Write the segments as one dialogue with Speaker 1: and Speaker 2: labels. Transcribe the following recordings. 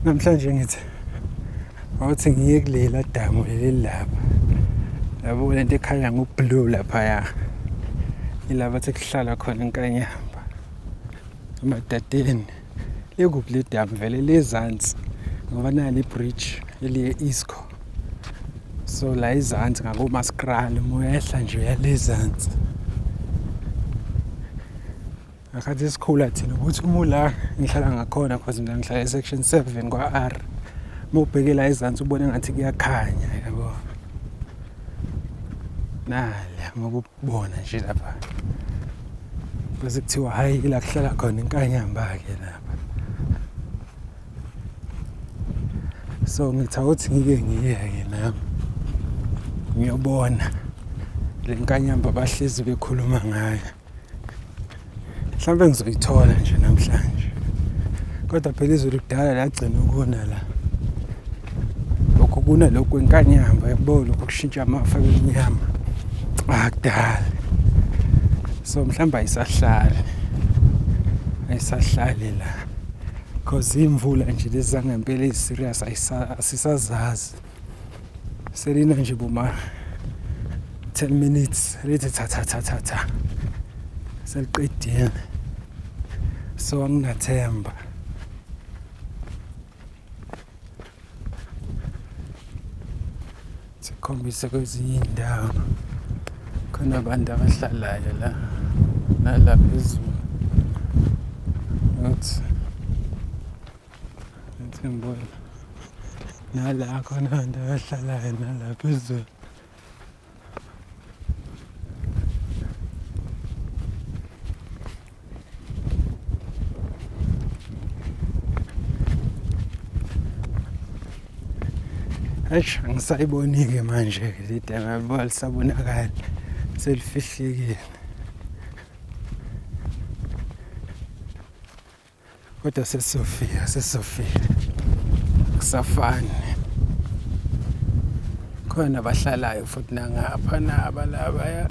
Speaker 1: namhlanje ngithi awuthi ngiye kulela damu leli lapha yabo lento ekhanya ngoblue laphaya ilapha ethi kuhlala khona inkanyamba emadadeni lekuphi le damu vele lezansi ngoba nali bridge eliye Isco so la izansi ngakoMaskral moyehla nje yalezansi akade isikhula thina ukuthi umula ngihlala ngakhona because mina ngihlala section 7 kwa R mawubheke la izansi ubone ngathi kuyakhanya yabo nala ngoba ubona nje lapha bese kuthiwa hayi la kuhlala khona inkanyamba ke lapha so ngitha ukuthi ngike ngiyeke nami ngiyobona le nkanyamba bahlezi bekhuluma ngayo mhlawumbe ngizoyithola nje namhlanje kodwa phela izulu kudala lagcina ukuna la lokho kuna lokho inkanyamba yabo lokho kushintsha amafa enyama akudala so mhlawumbe ayisahlali la cause imvula nje lezangempela eziserious asisazazi selina nje boma 10 minutes lithi tha seliqedile so anginathemba sikhombisa kwezinye indawo khona abantu abahlalayo la nala phezulu uthi ngibona nala khona abantu abahlalayo nala phezulu Eish ngisayibonike manje le dama lisabonakala selifihlekile kodwa sesofika kusafani khona abahlalayo futhi nangapha nabalabaya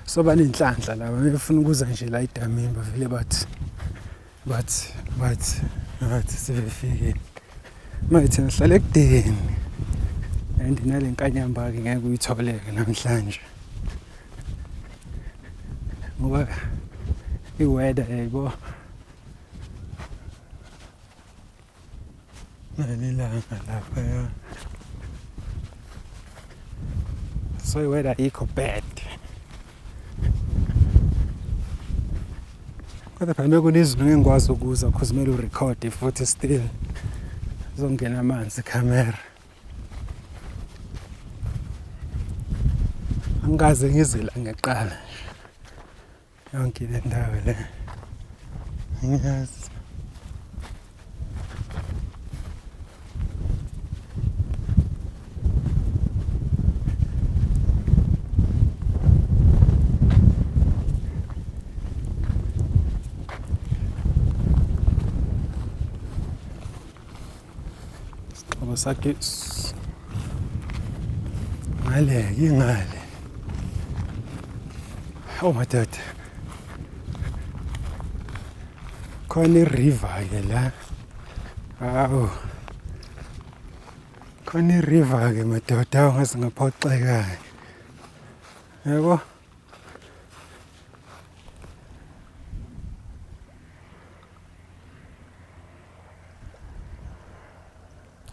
Speaker 1: so banenhlanhla laba befuna ukuza nje la idamini bavele bathi sebefike manje ngihlale ekudeni and nale nkanyamba ke ngeke uyitholeke namhlanje ngoba iweather yayibo nalilanga lapha so iweather ikho bad kodwa phela kunizulu ngengikwazi ukuza because kumele urecord futhi still zongena amanzi camera angikaze ngizela ngeqala yonke le ndawo le ngiyazi sakhe ngale oh my dad khona i-river ke la awu khona i-river ke madoda ungaze ngaphoxeka yabo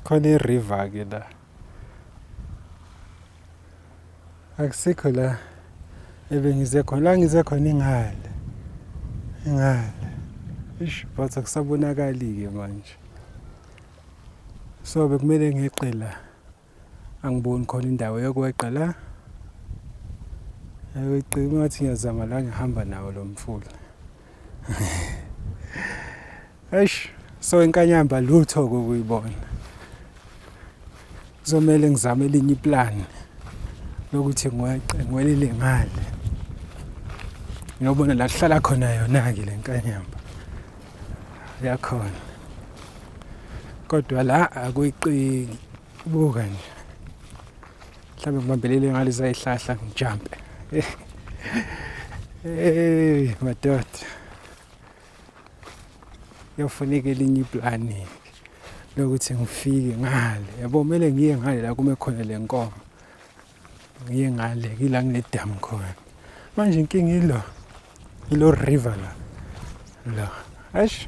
Speaker 1: khona i-river ke la akusikho la ebengize khona la ngize khona ingale ish but akusabonakali ke manje so bekumele ngeqe la angiboni khona indawo yokweqa la ayiqhima ngathi ngiyazama la ngihamba nawo lo mfula eish so inkanyamba lutho ukuyibona kuzomela ngizame elinye iplan lokuthi ngwelile ngale ngiyobona la kuhlala khona yona ke lenkanyamba yakhona kodwa la akuyiqiki buka nje mhlawumbe ngibambelele ngalezi ayihlahla ngijump madoda yofuneka elinye iplani lokuthi ngifike ngale yabo, kumele ngiye ngale la kume khona le nkomo, ngiye ngale kila kunedamu khona. Manje inkinga ilo river la, eish